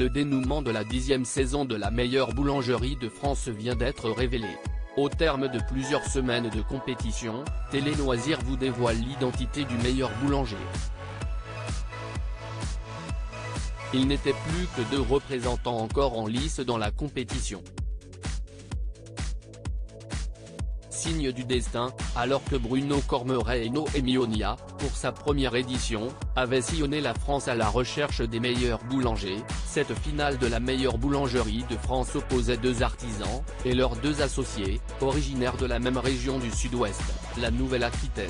Le dénouement de la 10e saison de la meilleure boulangerie de France vient d'être révélé. Au terme de plusieurs semaines de compétition, Télé Loisirs vous dévoile l'identité du meilleur boulanger. Il n'était plus que 2 représentants encore en lice dans la compétition. Signe du destin, alors que Bruno Cormeret et Noémie Onia, pour sa première édition, avaient sillonné la France à la recherche des meilleurs boulangers, cette finale de la meilleure boulangerie de France opposait 2 artisans, et leurs 2 associés, originaires de la même région du Sud-Ouest, la Nouvelle-Aquitaine.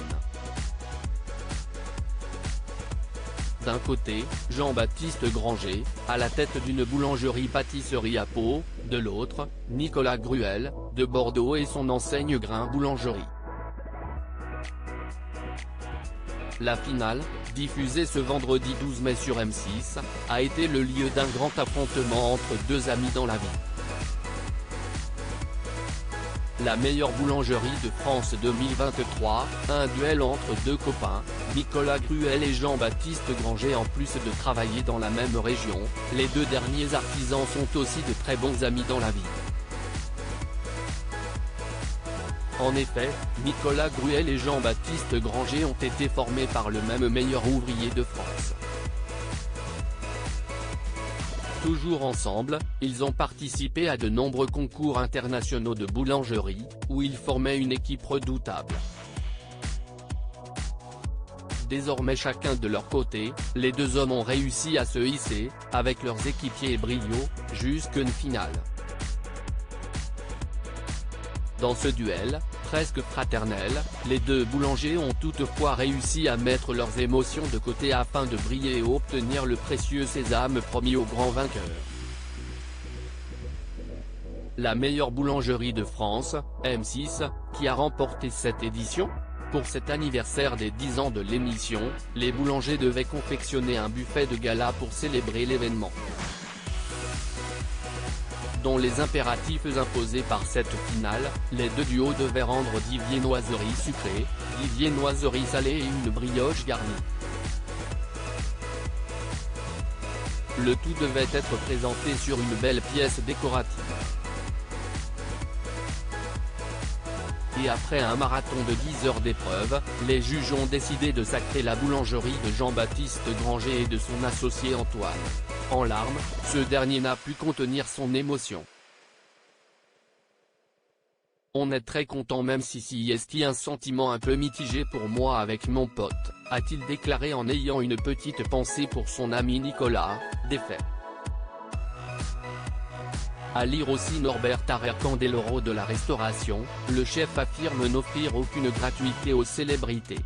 D'un côté, Jean-Baptiste Granger, à la tête d'une boulangerie-pâtisserie à Pau, de l'autre, Nicolas Gruel, de Bordeaux et son enseigne Grain Boulangerie. La finale, diffusée ce vendredi 12 mai sur M6, a été le lieu d'un grand affrontement entre 2 amis dans la vie. La meilleure boulangerie de France 2023, un duel entre 2 copains, Nicolas Gruel et Jean-Baptiste Granger. En plus de travailler dans la même région, les 2 derniers artisans sont aussi de très bons amis dans la vie. En effet, Nicolas Gruel et Jean-Baptiste Granger ont été formés par le même meilleur ouvrier de France. Toujours ensemble, ils ont participé à de nombreux concours internationaux de boulangerie, où ils formaient une équipe redoutable. Désormais chacun de leur côté, les 2 hommes ont réussi à se hisser, avec leurs équipiers et brio, jusqu'en finale. Dans ce duel, presque fraternel, les 2 boulangers ont toutefois réussi à mettre leurs émotions de côté afin de briller et obtenir le précieux sésame promis aux grands vainqueurs. La meilleure boulangerie de France, M6, qui a remporté cette édition. Pour cet anniversaire des 10 ans de l'émission, les boulangers devaient confectionner un buffet de gala pour célébrer l'événement. Dont les impératifs imposés par cette finale, les 2 duos devaient rendre 10 viennoiseries sucrées, 10 viennoiseries salées et une brioche garnie. Le tout devait être présenté sur une belle pièce décorative. Et après un marathon de 10 heures d'épreuve, les juges ont décidé de sacrer la boulangerie de Jean-Baptiste Granger et de son associé Antoine. En larmes, ce dernier n'a pu contenir son émotion. On est très content même si est un sentiment un peu mitigé pour moi avec mon pote, a-t-il déclaré en ayant une petite pensée pour son ami Nicolas, défait. À lire aussi Norbert Tarrer Candeloro de la restauration, le chef affirme n'offrir aucune gratuité aux célébrités.